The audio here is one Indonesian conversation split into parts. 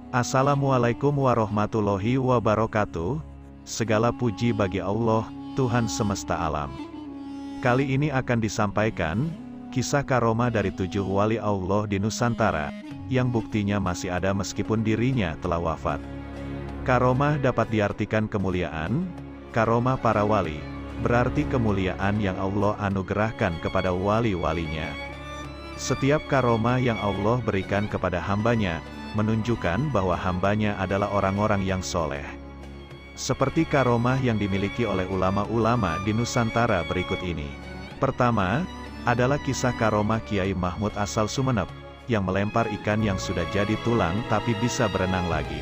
Assalamualaikum warahmatullahi wabarakatuh. Segala puji bagi Allah, Tuhan semesta alam. Kali ini akan disampaikan kisah karomah dari 7 wali Allah di Nusantara, yang buktinya masih ada meskipun dirinya telah wafat. Karomah dapat diartikan kemuliaan. Karomah para wali berarti kemuliaan yang Allah anugerahkan kepada wali-walinya. Setiap karomah yang Allah berikan kepada hambanya menunjukkan bahwa hambanya adalah orang-orang yang soleh. Seperti karomah yang dimiliki oleh ulama-ulama di Nusantara berikut ini. Pertama, adalah kisah karomah Kiai Mahmud asal Sumeneb, yang melempar ikan yang sudah jadi tulang tapi bisa berenang lagi.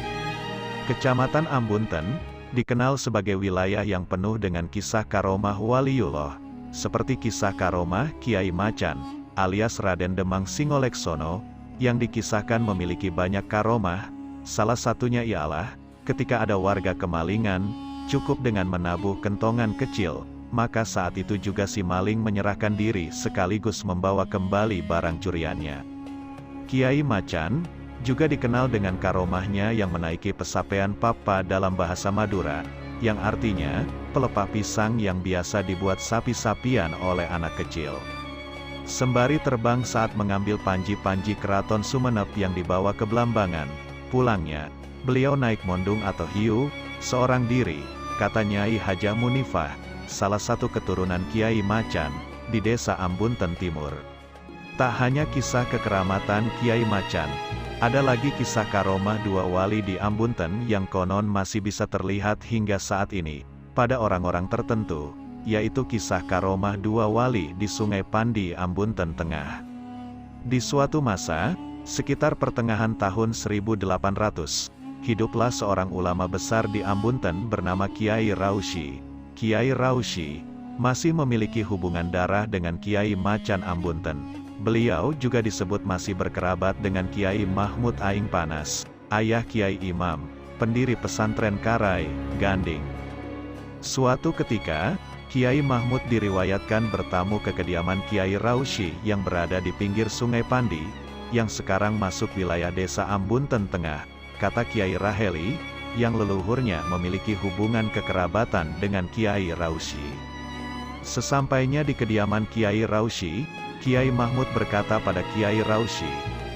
Kecamatan Ambunten, dikenal sebagai wilayah yang penuh dengan kisah karomah waliullah, seperti kisah karomah Kiai Macan, alias Raden Demang Singoleksono, yang dikisahkan memiliki banyak karomah. Salah satunya ialah, ketika ada warga kemalingan, cukup dengan menabuh kentongan kecil, maka saat itu juga si maling menyerahkan diri sekaligus membawa kembali barang curiannya. Kiai Macan juga dikenal dengan karomahnya yang menaiki pesapean papa dalam bahasa Madura, yang artinya, pelepah pisang yang biasa dibuat sapi-sapian oleh anak kecil. Sembari terbang saat mengambil panji-panji keraton Sumeneb yang dibawa ke Blambangan, pulangnya, beliau naik mondung atau hiu, seorang diri, kata Nyai Hajah Munifah, salah satu keturunan Kiai Macan, di desa Ambunten Timur. Tak hanya kisah kekeramatan Kiai Macan, ada lagi kisah karomah 2 wali di Ambunten yang konon masih bisa terlihat hingga saat ini, pada orang-orang tertentu, yaitu kisah karomah 2 wali di Sungai Pandi, Ambunten Tengah. Di suatu masa, sekitar pertengahan tahun 1800, hiduplah seorang ulama besar di Ambunten bernama Kiai Raushi. Kiai Raushi masih memiliki hubungan darah dengan Kiai Macan Ambunten. Beliau juga disebut masih berkerabat dengan Kiai Mahmud Aing Panas, ayah Kiai Imam, pendiri pesantren Karai, Ganding. Suatu ketika, Kiai Mahmud diriwayatkan bertamu ke kediaman Kiai Raushi yang berada di pinggir Sungai Pandi, yang sekarang masuk wilayah desa Ambunten Tengah, kata Kiai Raheli, yang leluhurnya memiliki hubungan kekerabatan dengan Kiai Raushi. Sesampainya di kediaman Kiai Raushi, Kiai Mahmud berkata pada Kiai Raushi,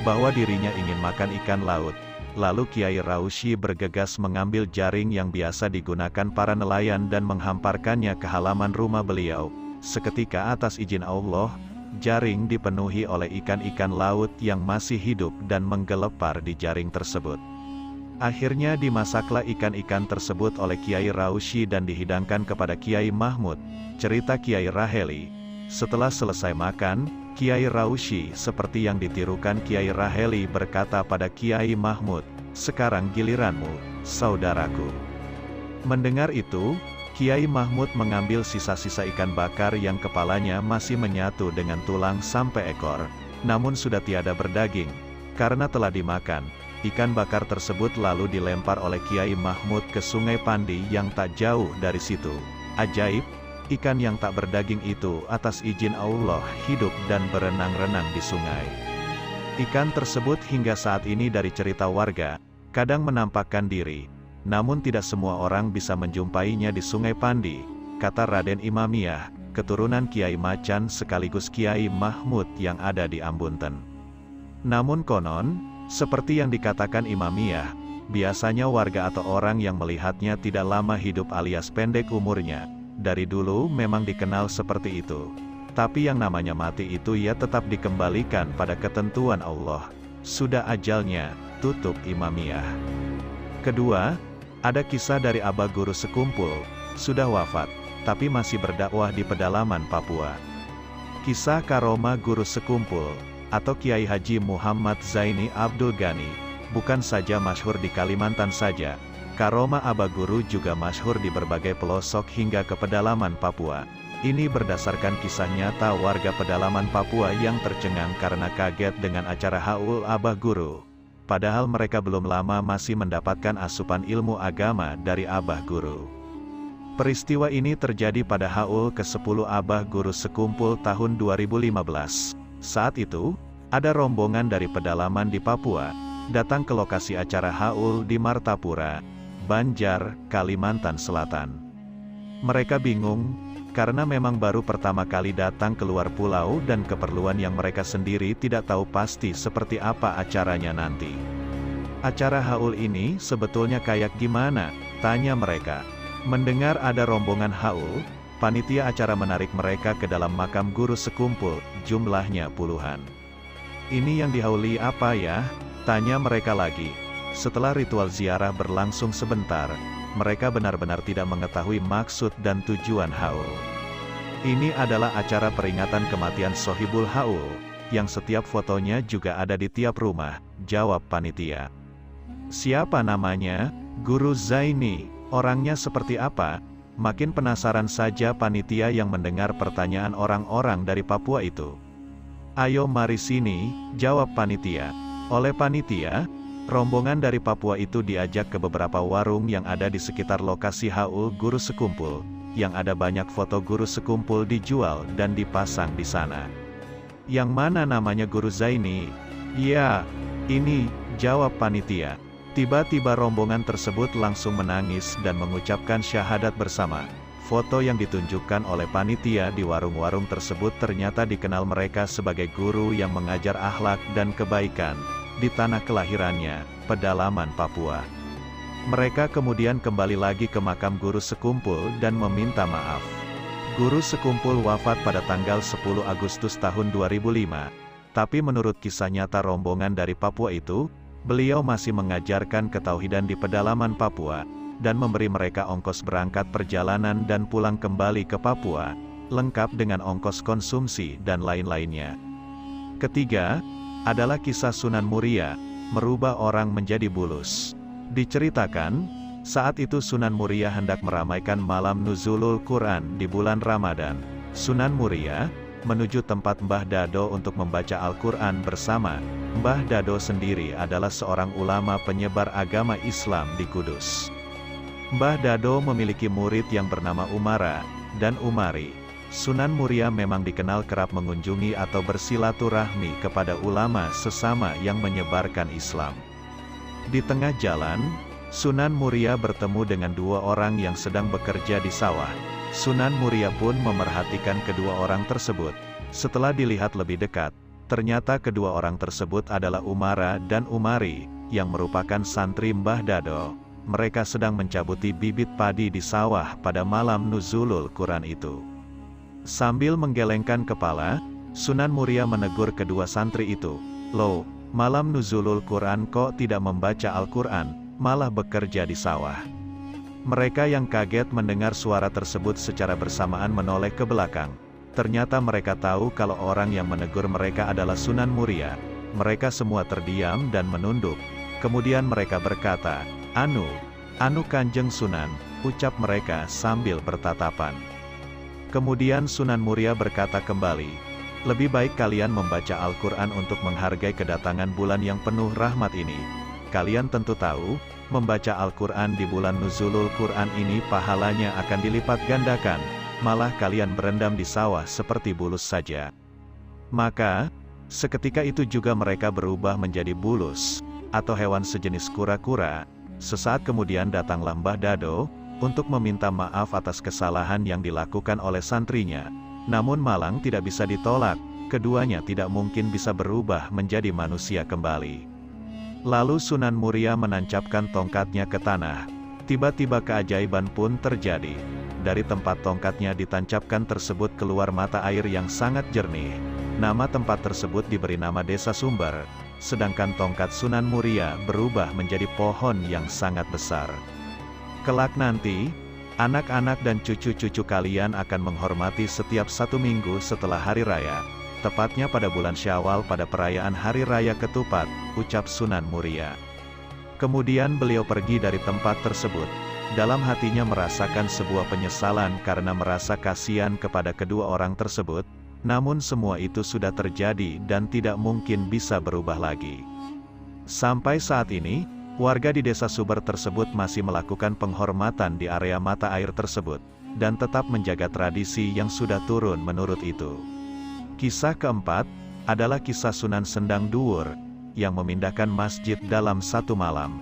bahwa dirinya ingin makan ikan laut. Lalu Kiai Raushi bergegas mengambil jaring yang biasa digunakan para nelayan dan menghamparkannya ke halaman rumah beliau. Seketika atas izin Allah, jaring dipenuhi oleh ikan-ikan laut yang masih hidup dan menggelepar di jaring tersebut. Akhirnya dimasaklah ikan-ikan tersebut oleh Kiai Raushi dan dihidangkan kepada Kiai Mahmud. Cerita Kiai Raheli, setelah selesai makan, Kiai Raushi seperti yang ditirukan Kiai Raheli berkata pada Kiai Mahmud, "Sekarang giliranmu, saudaraku." Mendengar itu, Kiai Mahmud mengambil sisa-sisa ikan bakar yang kepalanya masih menyatu dengan tulang sampai ekor, namun sudah tiada berdaging, karena telah dimakan. Ikan bakar tersebut lalu dilempar oleh Kiai Mahmud ke Sungai Pandi yang tak jauh dari situ. Ajaib! Ikan yang tak berdaging itu atas izin Allah hidup dan berenang-renang di sungai. Ikan tersebut hingga saat ini dari cerita warga, kadang menampakkan diri, namun tidak semua orang bisa menjumpainya di Sungai Pandi, kata Raden Imamiyah, keturunan Kiai Macan sekaligus Kiai Mahmud yang ada di Ambunten. Namun konon, seperti yang dikatakan Imamiyah, biasanya warga atau orang yang melihatnya tidak lama hidup alias pendek umurnya. Dari dulu memang dikenal seperti itu. Tapi yang namanya mati itu ya tetap dikembalikan pada ketentuan Allah. Sudah ajalnya, tutup Imamiyah. Kedua, ada kisah dari Abah Guru Sekumpul, sudah wafat, tapi masih berdakwah di pedalaman Papua. Kisah karomah Guru Sekumpul, atau Kiai Haji Muhammad Zaini Abdul Ghani, bukan saja masyhur di Kalimantan saja. Karomah Abah Guru juga masyhur di berbagai pelosok hingga ke pedalaman Papua. Ini berdasarkan kisah nyata warga pedalaman Papua yang tercengang karena kaget dengan acara Haul Abah Guru. Padahal mereka belum lama masih mendapatkan asupan ilmu agama dari Abah Guru. Peristiwa ini terjadi pada Haul ke-10 Abah Guru Sekumpul tahun 2015. Saat itu, ada rombongan dari pedalaman di Papua, datang ke lokasi acara haul di Martapura, Banjar, Kalimantan Selatan. Mereka bingung, karena memang baru pertama kali datang keluar pulau dan keperluan yang mereka sendiri tidak tahu pasti seperti apa acaranya nanti. Acara haul ini sebetulnya kayak gimana? Tanya mereka. Mendengar ada rombongan haul, panitia acara menarik mereka ke dalam makam guru sekumpul, jumlahnya puluhan. Ini yang dihauli apa ya? Tanya mereka lagi. Setelah ritual ziarah berlangsung sebentar, mereka benar-benar tidak mengetahui maksud dan tujuan haul. Ini adalah acara peringatan kematian Sohibul Haul, yang setiap fotonya juga ada di tiap rumah, jawab panitia. Siapa namanya? Guru Zaini. Orangnya seperti apa? Makin penasaran saja panitia yang mendengar pertanyaan orang-orang dari Papua itu. Ayo mari sini, jawab panitia. Oleh panitia, rombongan dari Papua itu diajak ke beberapa warung yang ada di sekitar lokasi haul guru sekumpul, yang ada banyak foto guru sekumpul dijual dan dipasang di sana. Yang mana namanya Guru Zaini? Ya, ini, jawab panitia. Tiba-tiba rombongan tersebut langsung menangis dan mengucapkan syahadat bersama. Foto yang ditunjukkan oleh panitia di warung-warung tersebut ternyata dikenal mereka sebagai guru yang mengajar akhlak dan kebaikan di tanah kelahirannya, pedalaman Papua. Mereka kemudian kembali lagi ke makam guru sekumpul dan meminta maaf. Guru sekumpul wafat pada tanggal 10 Agustus tahun 2005, tapi menurut kisah nyata rombongan dari Papua itu, beliau masih mengajarkan ketauhidan di pedalaman Papua, dan memberi mereka ongkos berangkat perjalanan dan pulang kembali ke Papua, lengkap dengan ongkos konsumsi dan lain-lainnya. Ketiga, adalah kisah Sunan Muria, merubah orang menjadi bulus. Diceritakan, saat itu Sunan Muria hendak meramaikan malam Nuzulul Quran di bulan Ramadan. Sunan Muria menuju tempat Mbah Dado untuk membaca Al-Quran bersama. Mbah Dado sendiri adalah seorang ulama penyebar agama Islam di Kudus. Mbah Dado memiliki murid yang bernama Umara dan Umari. Sunan Muria memang dikenal kerap mengunjungi atau bersilaturahmi kepada ulama sesama yang menyebarkan Islam. Di tengah jalan, Sunan Muria bertemu dengan dua orang yang sedang bekerja di sawah. Sunan Muria pun memerhatikan kedua orang tersebut. Setelah dilihat lebih dekat, ternyata kedua orang tersebut adalah Umara dan Umari, yang merupakan santri Mbah Dado. Mereka sedang mencabuti bibit padi di sawah pada malam Nuzulul Quran itu. Sambil menggelengkan kepala, Sunan Muria menegur kedua santri itu. Loh, malam Nuzulul Quran kok tidak membaca Al-Quran, malah bekerja di sawah? Mereka yang kaget mendengar suara tersebut secara bersamaan menoleh ke belakang. Ternyata mereka tahu kalau orang yang menegur mereka adalah Sunan Muria. Mereka semua terdiam dan menunduk. Kemudian mereka berkata, Anu Kanjeng Sunan, ucap mereka sambil bertatapan. Kemudian Sunan Muria berkata kembali, lebih baik kalian membaca Al-Quran untuk menghargai kedatangan bulan yang penuh rahmat ini. Kalian tentu tahu, membaca Al-Quran di bulan Nuzulul Quran ini pahalanya akan dilipat gandakan, malah kalian berendam di sawah seperti bulus saja. Maka, seketika itu juga mereka berubah menjadi bulus, atau hewan sejenis kura-kura. Sesaat kemudian datanglah Mbah Dado, untuk meminta maaf atas kesalahan yang dilakukan oleh santrinya. Namun malang tidak bisa ditolak, keduanya tidak mungkin bisa berubah menjadi manusia kembali. Lalu Sunan Muria menancapkan tongkatnya ke tanah. Tiba-tiba keajaiban pun terjadi. Dari tempat tongkatnya ditancapkan tersebut keluar mata air yang sangat jernih. Nama tempat tersebut diberi nama Desa Sumber, sedangkan tongkat Sunan Muria berubah menjadi pohon yang sangat besar. Kelak nanti, anak-anak dan cucu-cucu kalian akan menghormati setiap 1 minggu setelah Hari Raya, tepatnya pada bulan Syawal pada perayaan Hari Raya Ketupat, ucap Sunan Muria. Kemudian beliau pergi dari tempat tersebut. Dalam hatinya merasakan sebuah penyesalan karena merasa kasihan kepada kedua orang tersebut, namun semua itu sudah terjadi dan tidak mungkin bisa berubah lagi. Sampai saat ini, warga di Desa Sumber tersebut masih melakukan penghormatan di area mata air tersebut, dan tetap menjaga tradisi yang sudah turun menurut itu. Kisah keempat, adalah kisah Sunan Sendang Duur. yang memindahkan masjid dalam satu malam.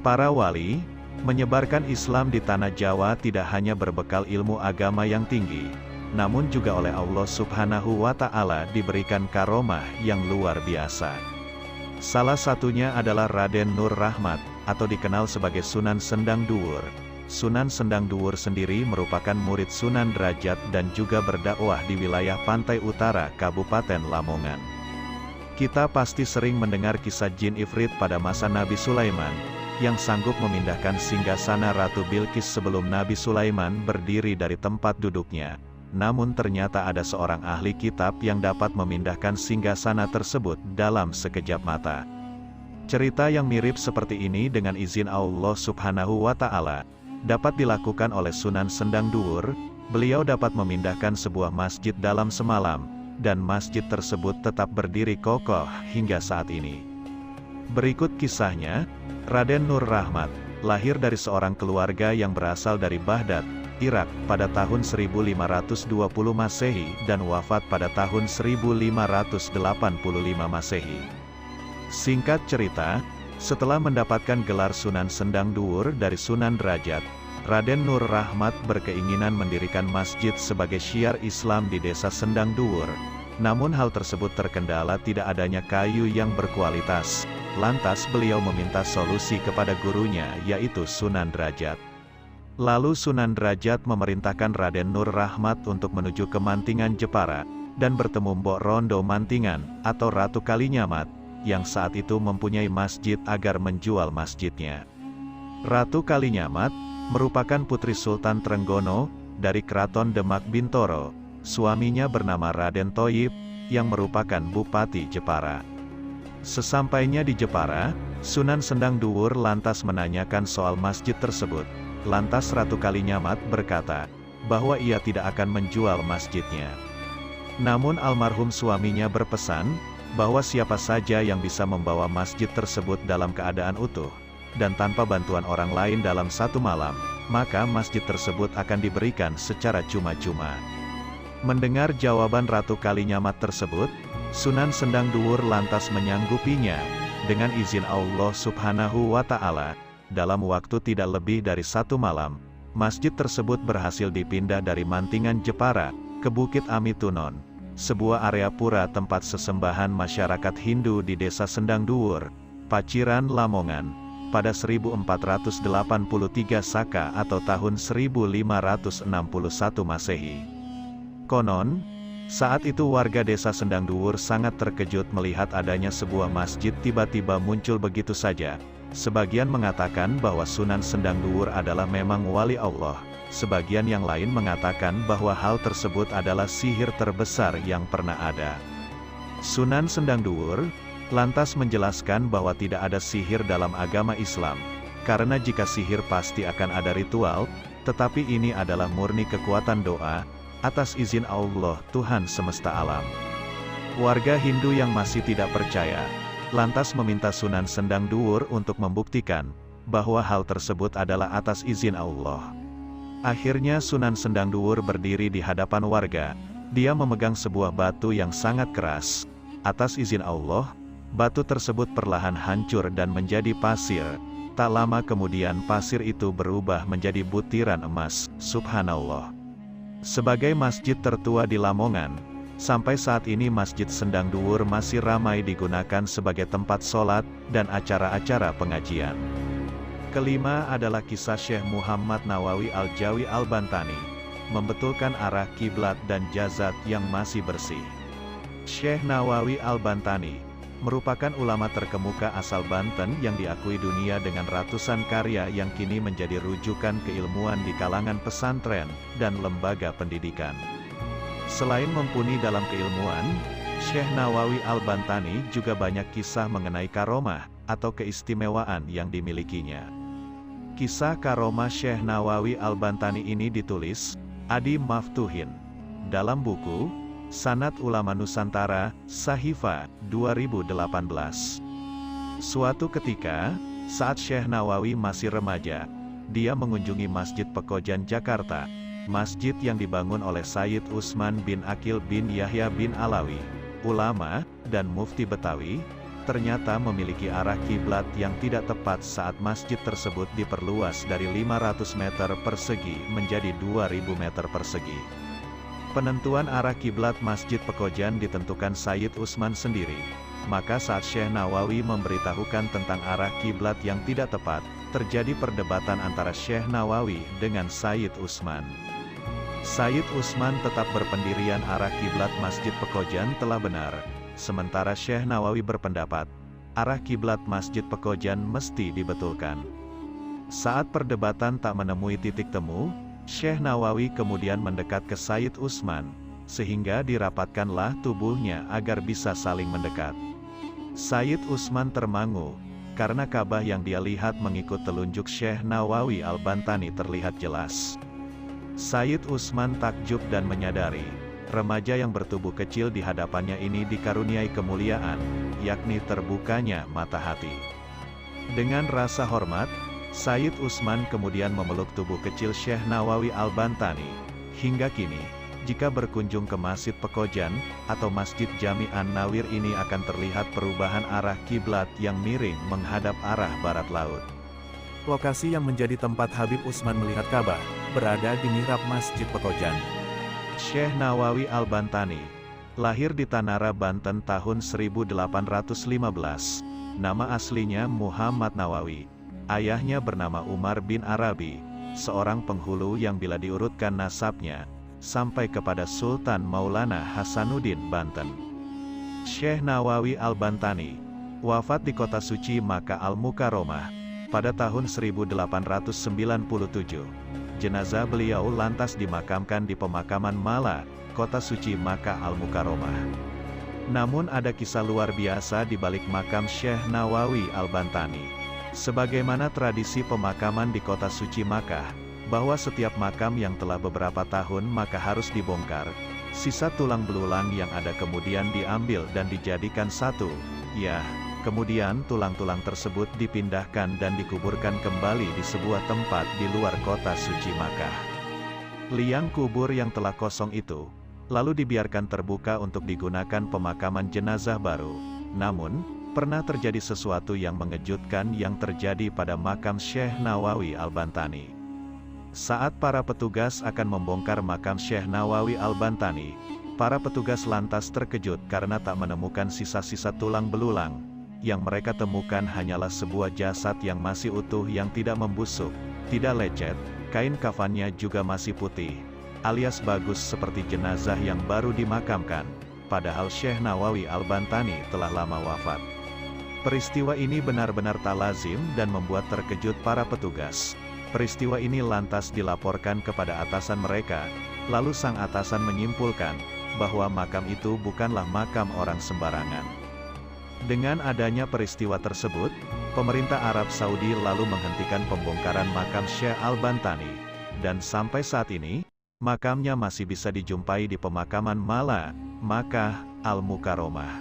Para wali menyebarkan Islam di tanah Jawa tidak hanya berbekal ilmu agama yang tinggi, namun juga oleh Allah Subhanahu wa Ta'ala diberikan karomah yang luar biasa. Salah satunya adalah Raden Nur Rahmat, atau dikenal sebagai Sunan Sendang Duur. Sunan Sendang Duur sendiri merupakan murid Sunan Derajat dan juga berdakwah di wilayah pantai utara Kabupaten Lamongan. Kita pasti sering mendengar kisah jin ifrit pada masa Nabi Sulaiman, yang sanggup memindahkan singgasana Ratu Bilqis sebelum Nabi Sulaiman berdiri dari tempat duduknya. Namun ternyata ada seorang ahli kitab yang dapat memindahkan singgasana tersebut dalam sekejap mata. Cerita yang mirip seperti ini dengan izin Allah Subhanahu wa Ta'ala dapat dilakukan oleh Sunan Sendang Duur. Beliau dapat memindahkan sebuah masjid dalam semalam, dan masjid tersebut tetap berdiri kokoh hingga saat ini. Berikut kisahnya. Raden Nur Rahmat lahir dari seorang keluarga yang berasal dari Baghdad, Irak, pada tahun 1520 Masehi dan wafat pada tahun 1585 Masehi. Singkat cerita, setelah mendapatkan gelar Sunan Sendang Duur dari Sunan Derajat, Raden Nur Rahmat berkeinginan mendirikan masjid sebagai syiar Islam di desa Sendang Duur. Namun hal tersebut terkendala tidak adanya kayu yang berkualitas. Lantas beliau meminta solusi kepada gurunya, yaitu Sunan Derajat. Lalu Sunan Derajat memerintahkan Raden Nur Rahmat untuk menuju ke Mantingan Jepara, dan bertemu Mbok Rondo Mantingan, atau Ratu Kalinyamat, yang saat itu mempunyai masjid agar menjual masjidnya. Ratu Kalinyamat merupakan putri Sultan Trenggono, dari Keraton Demak Bintoro. Suaminya bernama Raden Thoyib, yang merupakan Bupati Jepara. Sesampainya di Jepara, Sunan Sendang Duur lantas menanyakan soal masjid tersebut. Lantas Ratu Kalinyamat berkata, bahwa ia tidak akan menjual masjidnya. Namun almarhum suaminya berpesan, bahwa siapa saja yang bisa membawa masjid tersebut dalam keadaan utuh, dan tanpa bantuan orang lain dalam satu malam, maka masjid tersebut akan diberikan secara cuma-cuma. Mendengar jawaban Ratu Kalinyamat tersebut, Sunan Sendang Duur lantas menyanggupinya. Dengan izin Allah Subhanahu wa Ta'ala, dalam waktu tidak lebih dari satu malam, masjid tersebut berhasil dipindah dari Mantingan Jepara ke Bukit Amitunon, sebuah area pura tempat sesembahan masyarakat Hindu di desa Sendang Duur, Paciran, Lamongan, pada 1483 Saka atau tahun 1561 Masehi. Konon, saat itu warga desa Sendang Duur sangat terkejut melihat adanya sebuah masjid tiba-tiba muncul begitu saja. Sebagian mengatakan bahwa Sunan Sendang Duur adalah memang wali Allah. Sebagian yang lain mengatakan bahwa hal tersebut adalah sihir terbesar yang pernah ada. Sunan Sendang Duur lantas menjelaskan bahwa tidak ada sihir dalam agama Islam, karena jika sihir pasti akan ada ritual, tetapi ini adalah murni kekuatan doa, atas izin Allah Tuhan semesta alam. Warga Hindu yang masih tidak percaya, lantas meminta Sunan Sendang Duur untuk membuktikan, bahwa hal tersebut adalah atas izin Allah. Akhirnya Sunan Sendang Duur berdiri di hadapan warga, dia memegang sebuah batu yang sangat keras. Atas izin Allah, batu tersebut perlahan hancur dan menjadi pasir. Tak lama kemudian pasir itu berubah menjadi butiran emas, subhanallah. Sebagai masjid tertua di Lamongan, sampai saat ini Masjid Sendang Duur masih ramai digunakan sebagai tempat sholat dan acara-acara pengajian. Kelima adalah kisah Syekh Muhammad Nawawi Al-Jawi Al-Bantani, membetulkan arah kiblat dan jazat yang masih bersih. Syekh Nawawi Al-Bantani merupakan ulama terkemuka asal Banten yang diakui dunia dengan ratusan karya yang kini menjadi rujukan keilmuan di kalangan pesantren dan lembaga pendidikan. Selain mumpuni dalam keilmuan, Syekh Nawawi Al-Bantani juga banyak kisah mengenai karomah atau keistimewaan yang dimilikinya. Kisah karomah Syekh Nawawi Al-Bantani ini ditulis Adi Maftuhin dalam buku Sanad Ulama Nusantara, Sahifa, 2018. Suatu ketika, saat Syekh Nawawi masih remaja, dia mengunjungi Masjid Pekojan Jakarta, masjid yang dibangun oleh Sayyid Utsman bin Aqil bin Yahya bin Alawi, ulama dan mufti Betawi, ternyata memiliki arah kiblat yang tidak tepat saat masjid tersebut diperluas dari 500 meter persegi menjadi 2000 meter persegi. Penentuan arah kiblat Masjid Pekojan ditentukan Sayyid Utsman sendiri. Maka saat Syekh Nawawi memberitahukan tentang arah kiblat yang tidak tepat, terjadi perdebatan antara Syekh Nawawi dengan Sayyid Utsman. Sayyid Utsman tetap berpendirian arah kiblat Masjid Pekojan telah benar, sementara Syekh Nawawi berpendapat, arah kiblat Masjid Pekojan mesti dibetulkan. Saat perdebatan tak menemui titik temu, Syekh Nawawi kemudian mendekat ke Sayyid Utsman, sehingga dirapatkanlah tubuhnya agar bisa saling mendekat. Sayyid Utsman termangu, karena Ka'bah yang dia lihat mengikut telunjuk Syekh Nawawi Al-Bantani terlihat jelas. Sayyid Utsman takjub dan menyadari, remaja yang bertubuh kecil di hadapannya ini dikaruniai kemuliaan, yakni terbukanya mata hati. Dengan rasa hormat, Sayyid Utsman kemudian memeluk tubuh kecil Syekh Nawawi Al-Bantani. Hingga kini, jika berkunjung ke Masjid Pekojan, atau Masjid Jami' An-Nawir ini akan terlihat perubahan arah kiblat yang miring menghadap arah barat laut. Lokasi yang menjadi tempat Habib Utsman melihat Ka'bah, berada di mihrab Masjid Pekojan. Syekh Nawawi Al-Bantani, lahir di Tanara, Banten tahun 1815. Nama aslinya Muhammad Nawawi. Ayahnya bernama Umar bin Arabi, seorang penghulu yang bila diurutkan nasabnya, sampai kepada Sultan Maulana Hasanuddin Banten. Syekh Nawawi Al-Bantani, wafat di kota suci Makkah Al-Mukarramah, pada tahun 1897. Jenazah beliau lantas dimakamkan di pemakaman Mala, kota suci Makkah Al-Mukarramah. Namun ada kisah luar biasa di balik makam Syekh Nawawi Al-Bantani. Sebagaimana tradisi pemakaman di kota suci Makkah, bahwa setiap makam yang telah beberapa tahun maka harus dibongkar, sisa tulang belulang yang ada kemudian diambil dan dijadikan satu, kemudian tulang-tulang tersebut dipindahkan dan dikuburkan kembali di sebuah tempat di luar kota suci Makkah. Liang kubur yang telah kosong itu, lalu dibiarkan terbuka untuk digunakan pemakaman jenazah baru. Namun, pernah terjadi sesuatu yang mengejutkan yang terjadi pada makam Syekh Nawawi Al-Bantani. Saat para petugas akan membongkar makam Syekh Nawawi Al-Bantani, para petugas lantas terkejut karena tak menemukan sisa-sisa tulang belulang. Yang mereka temukan hanyalah sebuah jasad yang masih utuh yang tidak membusuk, tidak lecet, kain kafannya juga masih putih, alias bagus seperti jenazah yang baru dimakamkan, padahal Syekh Nawawi Al-Bantani telah lama wafat. Peristiwa ini benar-benar tak lazim dan membuat terkejut para petugas. Peristiwa ini lantas dilaporkan kepada atasan mereka, lalu sang atasan menyimpulkan, bahwa makam itu bukanlah makam orang sembarangan. Dengan adanya peristiwa tersebut, pemerintah Arab Saudi lalu menghentikan pembongkaran makam Syekh Al-Bantani, dan sampai saat ini, makamnya masih bisa dijumpai di pemakaman Mala, Makkah, Al-Mukarramah.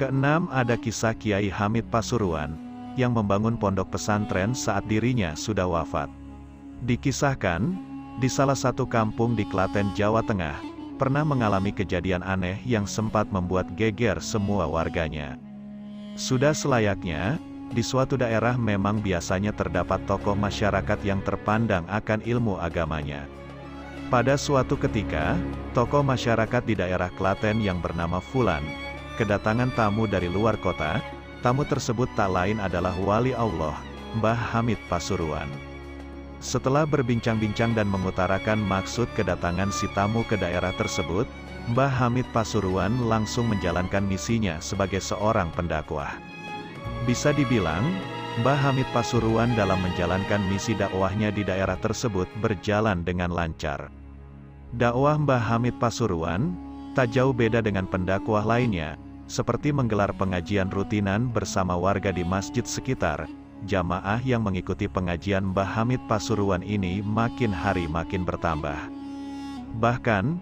Keenam, ada kisah Kiai Hamid Pasuruan, yang membangun pondok pesantren saat dirinya sudah wafat. Dikisahkan, di salah satu kampung di Klaten, Jawa Tengah, pernah mengalami kejadian aneh yang sempat membuat geger semua warganya. Sudah selayaknya, di suatu daerah memang biasanya terdapat tokoh masyarakat yang terpandang akan ilmu agamanya. Pada suatu ketika, tokoh masyarakat di daerah Klaten yang bernama Fulan, kedatangan tamu dari luar kota. Tamu tersebut tak lain adalah wali Allah, Mbah Hamid Pasuruan. Setelah berbincang-bincang dan mengutarakan maksud kedatangan si tamu ke daerah tersebut, Mbah Hamid Pasuruan langsung menjalankan misinya sebagai seorang pendakwah. Bisa dibilang, Mbah Hamid Pasuruan dalam menjalankan misi dakwahnya di daerah tersebut berjalan dengan lancar. Dakwah Mbah Hamid Pasuruan tak jauh beda dengan pendakwah lainnya, seperti menggelar pengajian rutinan bersama warga di masjid sekitar. Jamaah yang mengikuti pengajian Mbah Hamid Pasuruan ini makin hari makin bertambah. Bahkan,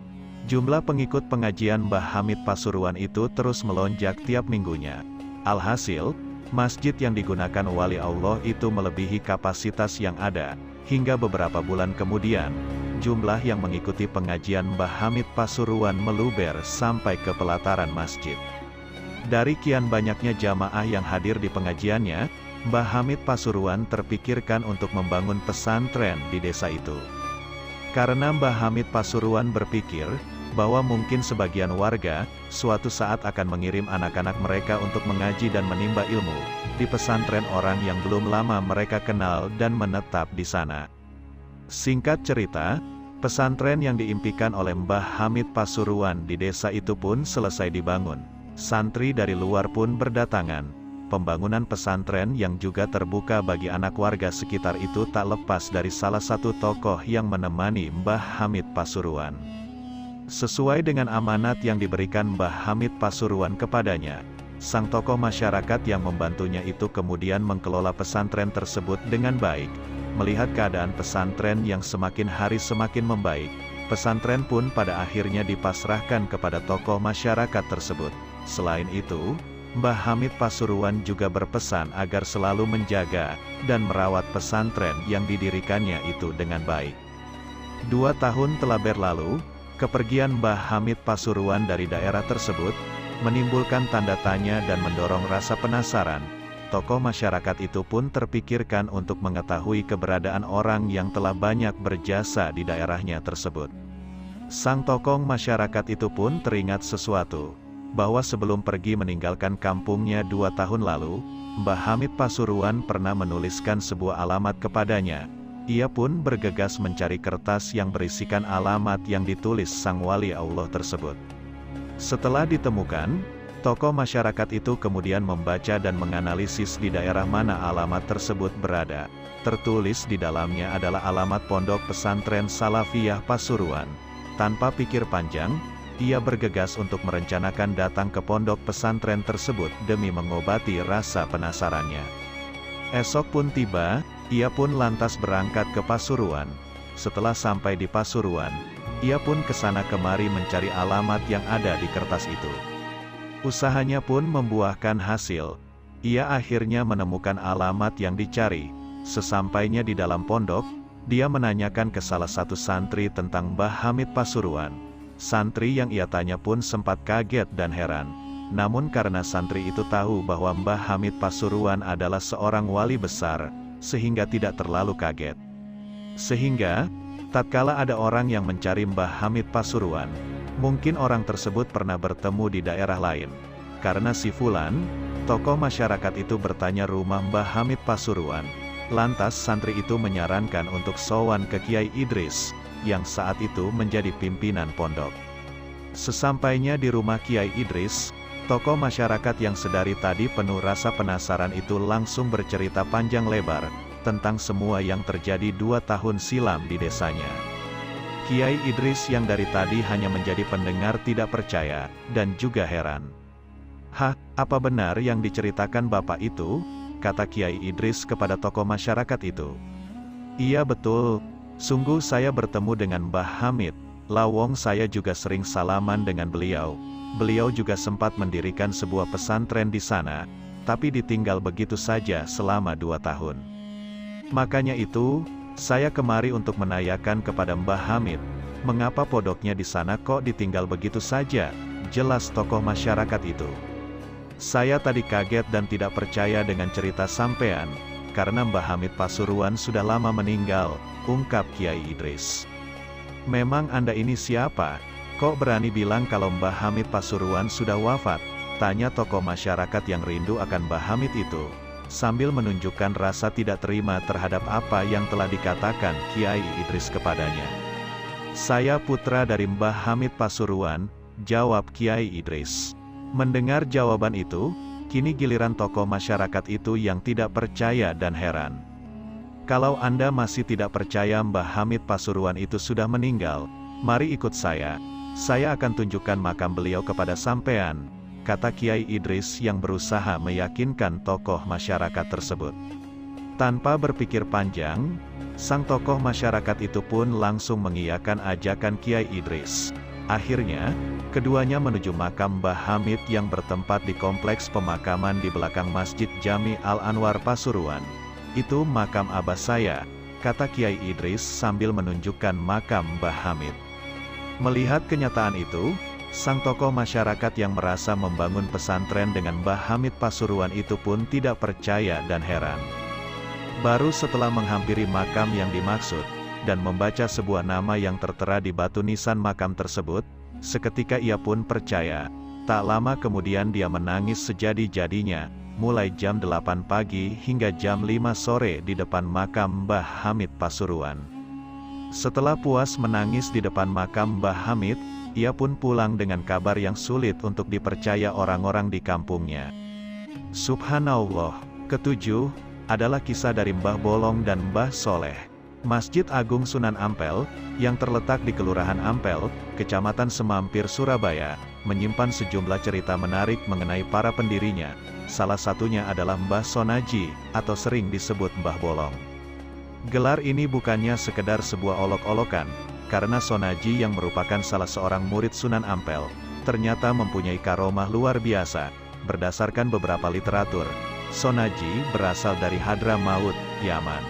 jumlah pengikut pengajian Mbah Hamid Pasuruan itu terus melonjak tiap minggunya. Alhasil, masjid yang digunakan wali Allah itu melebihi kapasitas yang ada. Hingga beberapa bulan kemudian, jumlah yang mengikuti pengajian Mbah Hamid Pasuruan meluber sampai ke pelataran masjid. Dari kian banyaknya jamaah yang hadir di pengajiannya, Mbah Hamid Pasuruan terpikirkan untuk membangun pesantren di desa itu. Karena Mbah Hamid Pasuruan berpikir, bahwa mungkin sebagian warga, suatu saat akan mengirim anak-anak mereka untuk mengaji dan menimba ilmu, di pesantren orang yang belum lama mereka kenal dan menetap di sana. Singkat cerita, pesantren yang diimpikan oleh Mbah Hamid Pasuruan di desa itu pun selesai dibangun. Santri dari luar pun berdatangan. Pembangunan pesantren yang juga terbuka bagi anak warga sekitar itu tak lepas dari salah satu tokoh yang menemani Mbah Hamid Pasuruan. Sesuai dengan amanat yang diberikan Mbah Hamid Pasuruan kepadanya, sang tokoh masyarakat yang membantunya itu kemudian mengelola pesantren tersebut dengan baik. Melihat keadaan pesantren yang semakin hari semakin membaik, pesantren pun pada akhirnya dipasrahkan kepada tokoh masyarakat tersebut. Selain itu, Mbah Hamid Pasuruan juga berpesan agar selalu menjaga dan merawat pesantren yang didirikannya itu dengan baik. 2 tahun telah berlalu, kepergian Mbah Hamid Pasuruan dari daerah tersebut menimbulkan tanda tanya dan mendorong rasa penasaran. Tokoh masyarakat itu pun terpikirkan untuk mengetahui keberadaan orang yang telah banyak berjasa di daerahnya tersebut. Sang tokoh masyarakat itu pun teringat sesuatu, bahwa sebelum pergi meninggalkan kampungnya 2 tahun lalu, Mbah Hamid Pasuruan pernah menuliskan sebuah alamat kepadanya. Ia pun bergegas mencari kertas yang berisikan alamat yang ditulis sang wali Allah tersebut. Setelah ditemukan, tokoh masyarakat itu kemudian membaca dan menganalisis di daerah mana alamat tersebut berada. Tertulis di dalamnya adalah alamat Pondok Pesantren Salafiyah Pasuruan. Tanpa pikir panjang, ia bergegas untuk merencanakan datang ke pondok pesantren tersebut demi mengobati rasa penasarannya. Esok pun tiba, ia pun lantas berangkat ke Pasuruan. Setelah sampai di Pasuruan, ia pun kesana kemari mencari alamat yang ada di kertas itu. Usahanya pun membuahkan hasil. Ia akhirnya menemukan alamat yang dicari. Sesampainya di dalam pondok, dia menanyakan ke salah satu santri tentang Mbah Hamid Pasuruan. Santri yang ia tanya pun sempat kaget dan heran. Namun karena santri itu tahu bahwa Mbah Hamid Pasuruan adalah seorang wali besar, sehingga tidak terlalu kaget. Sehingga, tatkala ada orang yang mencari Mbah Hamid Pasuruan, mungkin orang tersebut pernah bertemu di daerah lain. Karena si Fulan, tokoh masyarakat itu bertanya rumah Mbah Hamid Pasuruan. Lantas santri itu menyarankan untuk sowan ke Kiai Idris, yang saat itu menjadi pimpinan pondok. Sesampainya di rumah Kiai Idris, tokoh masyarakat yang sedari tadi penuh rasa penasaran itu langsung bercerita panjang lebar tentang semua yang terjadi 2 tahun silam di desanya. Kiai Idris yang dari tadi hanya menjadi pendengar tidak percaya, dan juga heran. "Hah, apa benar yang diceritakan Bapak itu?" kata Kiai Idris kepada tokoh masyarakat itu. "Iya betul. Sungguh saya bertemu dengan Mbah Hamid, lawong saya juga sering salaman dengan beliau. Beliau juga sempat mendirikan sebuah pesantren di sana, tapi ditinggal begitu saja selama 2 tahun. Makanya itu, saya kemari untuk menanyakan kepada Mbah Hamid, mengapa pondoknya di sana kok ditinggal begitu saja?" jelas tokoh masyarakat itu. "Saya tadi kaget dan tidak percaya dengan cerita sampean, karena Mbah Hamid Pasuruan sudah lama meninggal," ungkap Kiai Idris. "Memang Anda ini siapa? Kok berani bilang kalau Mbah Hamid Pasuruan sudah wafat?" tanya tokoh masyarakat yang rindu akan Mbah Hamid itu, sambil menunjukkan rasa tidak terima terhadap apa yang telah dikatakan Kiai Idris kepadanya. "Saya putra dari Mbah Hamid Pasuruan," jawab Kiai Idris. Mendengar jawaban itu, kini giliran tokoh masyarakat itu yang tidak percaya dan heran. "Kalau Anda masih tidak percaya Mbah Hamid Pasuruan itu sudah meninggal, mari ikut saya akan tunjukkan makam beliau kepada sampean," kata Kiai Idris yang berusaha meyakinkan tokoh masyarakat tersebut. Tanpa berpikir panjang, sang tokoh masyarakat itu pun langsung mengiyakan ajakan Kiai Idris. Akhirnya, keduanya menuju makam Mbah Hamid yang bertempat di kompleks pemakaman di belakang Masjid Jami Al-Anwar Pasuruan. "Itu makam abah saya," kata Kiai Idris sambil menunjukkan makam Mbah Hamid. Melihat kenyataan itu, Sang tokoh masyarakat yang merasa membangun pesantren dengan Mbah Hamid Pasuruan itu pun tidak percaya dan heran. Baru setelah menghampiri makam yang dimaksud, dan membaca sebuah nama yang tertera di batu nisan makam tersebut, seketika ia pun percaya. Tak lama kemudian dia menangis sejadi-jadinya, mulai jam 8 pagi hingga jam 5 sore di depan makam Mbah Hamid Pasuruan. Setelah puas menangis di depan makam Mbah Hamid, ia pun pulang dengan kabar yang sulit untuk dipercaya orang-orang di kampungnya. Subhanallah. Ketujuh, adalah kisah dari Mbah Bolong dan Mbah Soleh. Masjid Agung Sunan Ampel, yang terletak di Kelurahan Ampel, Kecamatan Semampir, Surabaya, menyimpan sejumlah cerita menarik mengenai para pendirinya. Salah satunya adalah Mbah Sonaji, atau sering disebut Mbah Bolong. Gelar ini bukannya sekedar sebuah olok-olokan, karena Sonaji yang merupakan salah seorang murid Sunan Ampel, ternyata mempunyai karomah luar biasa. Berdasarkan beberapa literatur, Sonaji berasal dari Hadramaut, Yaman.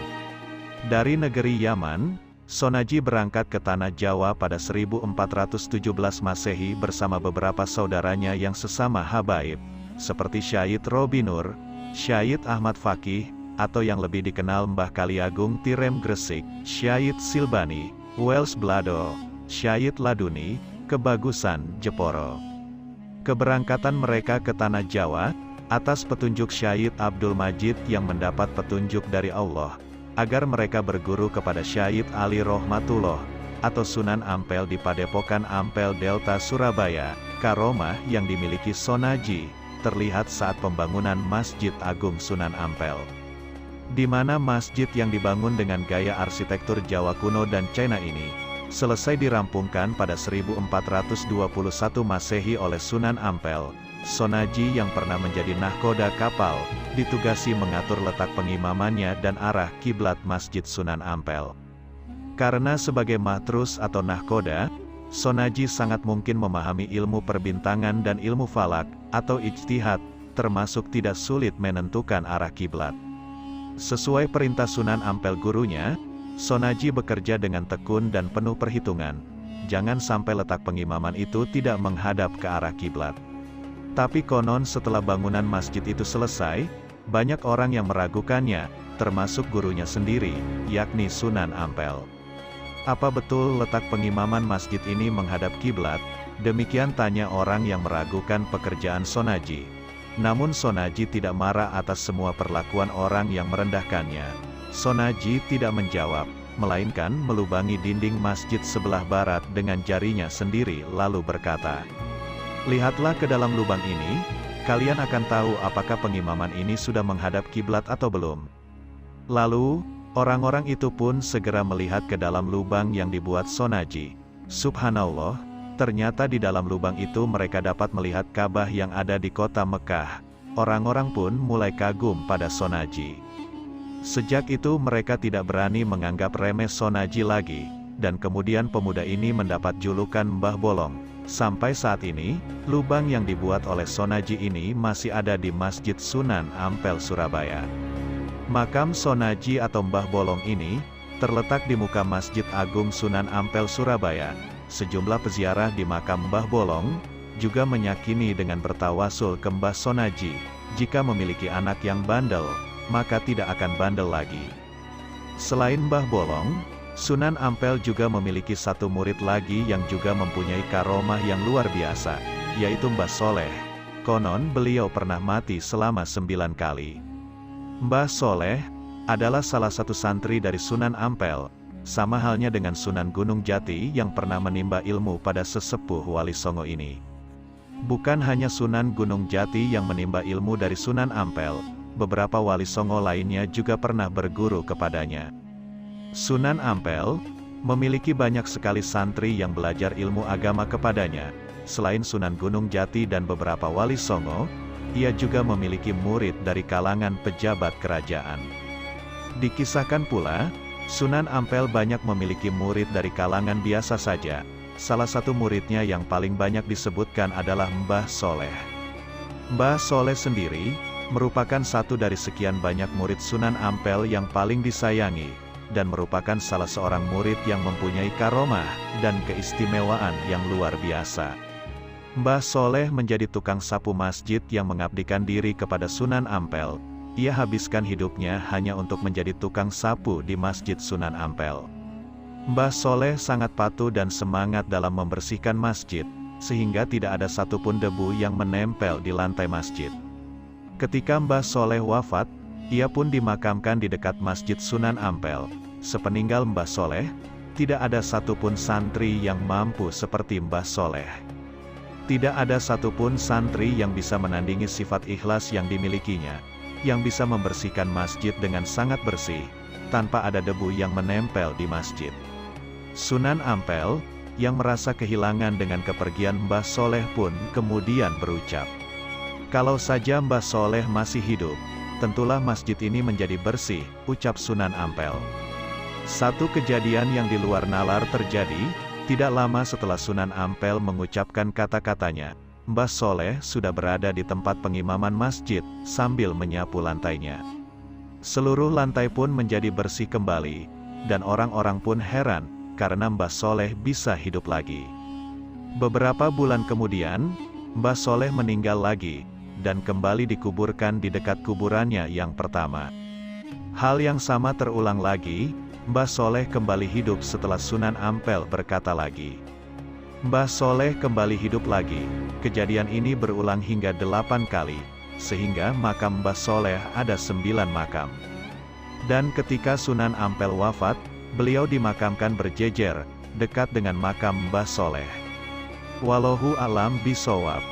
Dari negeri Yaman, Sonaji berangkat ke tanah Jawa pada 1417 Masehi bersama beberapa saudaranya yang sesama habaib, seperti Syahid Robi Nur, Syahid Ahmad Fakih, atau yang lebih dikenal Mbah Kaliagung Tirem Gresik, Syahid Silbani, Wels Blado, Syahid Laduni, Kebagusan Jeporo. Keberangkatan mereka ke tanah Jawa, atas petunjuk Syahid Abdul Majid yang mendapat petunjuk dari Allah, agar mereka berguru kepada Syahid Ali Rohmatullah, atau Sunan Ampel di Padepokan Ampel Delta Surabaya. Karomah yang dimiliki Sonaji, terlihat saat pembangunan Masjid Agung Sunan Ampel. Di mana masjid yang dibangun dengan gaya arsitektur Jawa kuno dan Cina ini, selesai dirampungkan pada 1421 Masehi oleh Sunan Ampel. Sonaji yang pernah menjadi nahkoda kapal, ditugasi mengatur letak pengimamannya dan arah kiblat Masjid Sunan Ampel. Karena sebagai matrus atau nahkoda, Sonaji sangat mungkin memahami ilmu perbintangan dan ilmu falak, atau ijtihad, termasuk tidak sulit menentukan arah kiblat. Sesuai perintah Sunan Ampel gurunya, Sonaji bekerja dengan tekun dan penuh perhitungan. Jangan sampai letak pengimaman itu tidak menghadap ke arah kiblat. Tapi konon setelah bangunan masjid itu selesai, banyak orang yang meragukannya, termasuk gurunya sendiri, yakni Sunan Ampel. Apa betul letak pengimaman masjid ini menghadap kiblat? Demikian tanya orang yang meragukan pekerjaan Sonaji. Namun Sonaji tidak marah atas semua perlakuan orang yang merendahkannya. Sonaji tidak menjawab, melainkan melubangi dinding masjid sebelah barat dengan jarinya sendiri lalu berkata, "Lihatlah ke dalam lubang ini, kalian akan tahu apakah pengimaman ini sudah menghadap kiblat atau belum." Lalu, orang-orang itu pun segera melihat ke dalam lubang yang dibuat Sonaji. Subhanallah, ternyata di dalam lubang itu mereka dapat melihat Ka'bah yang ada di kota Mekah. Orang-orang pun mulai kagum pada Sonaji. Sejak itu mereka tidak berani menganggap remeh Sonaji lagi, dan kemudian pemuda ini mendapat julukan Mbah Bolong. Sampai saat ini, lubang yang dibuat oleh Sonaji ini masih ada di Masjid Sunan Ampel Surabaya. Makam Sonaji atau Mbah Bolong ini, terletak di muka Masjid Agung Sunan Ampel Surabaya. Sejumlah peziarah di makam Mbah Bolong, juga meyakini dengan bertawasul ke Mbah Sonaji, jika memiliki anak yang bandel, maka tidak akan bandel lagi. Selain Mbah Bolong, Sunan Ampel juga memiliki satu murid lagi yang juga mempunyai karomah yang luar biasa, yaitu Mbah Soleh. Konon beliau pernah mati selama 9 kali. Mbah Soleh adalah salah satu santri dari Sunan Ampel, sama halnya dengan Sunan Gunung Jati yang pernah menimba ilmu pada sesepuh Wali Songo ini. Bukan hanya Sunan Gunung Jati yang menimba ilmu dari Sunan Ampel, beberapa Wali Songo lainnya juga pernah berguru kepadanya. Sunan Ampel memiliki banyak sekali santri yang belajar ilmu agama kepadanya. Selain Sunan Gunung Jati dan beberapa Wali Songo, ia juga memiliki murid dari kalangan pejabat kerajaan. Dikisahkan pula, Sunan Ampel banyak memiliki murid dari kalangan biasa saja. Salah satu muridnya yang paling banyak disebutkan adalah Mbah Soleh. Mbah Soleh sendiri merupakan satu dari sekian banyak murid Sunan Ampel yang paling disayangi, dan merupakan salah seorang murid yang mempunyai karomah dan keistimewaan yang luar biasa. Mbah Soleh menjadi tukang sapu masjid yang mengabdikan diri kepada Sunan Ampel. Ia habiskan hidupnya hanya untuk menjadi tukang sapu di Masjid Sunan Ampel. Mbah Soleh sangat patuh dan semangat dalam membersihkan masjid, sehingga tidak ada satupun debu yang menempel di lantai masjid. Ketika Mbah Soleh wafat, ia pun dimakamkan di dekat Masjid Sunan Ampel. Sepeninggal Mbah Soleh, tidak ada satupun santri yang mampu seperti Mbah Soleh. Tidak ada satupun santri yang bisa menandingi sifat ikhlas yang dimilikinya, yang bisa membersihkan masjid dengan sangat bersih, tanpa ada debu yang menempel di masjid. Sunan Ampel, yang merasa kehilangan dengan kepergian Mbah Soleh pun kemudian berucap, "Kalau saja Mbah Soleh masih hidup, tentulah masjid ini menjadi bersih," ucap Sunan Ampel. Satu kejadian yang di luar nalar terjadi. Tidak lama setelah Sunan Ampel mengucapkan kata-katanya, Mbah Soleh sudah berada di tempat pengimaman masjid, sambil menyapu lantainya. Seluruh lantai pun menjadi bersih kembali, dan orang-orang pun heran, karena Mbah Soleh bisa hidup lagi. Beberapa bulan kemudian, Mbah Soleh meninggal lagi, dan kembali dikuburkan di dekat kuburannya yang pertama. Hal yang sama terulang lagi. Mbah Soleh kembali hidup setelah Sunan Ampel berkata lagi. Mbah Soleh kembali hidup lagi. Kejadian ini berulang hingga 8 kali, sehingga makam Mbah Soleh ada 9 makam. Dan ketika Sunan Ampel wafat, beliau dimakamkan berjejer, dekat dengan makam Mbah Soleh. Wallahu a'lam bishawab.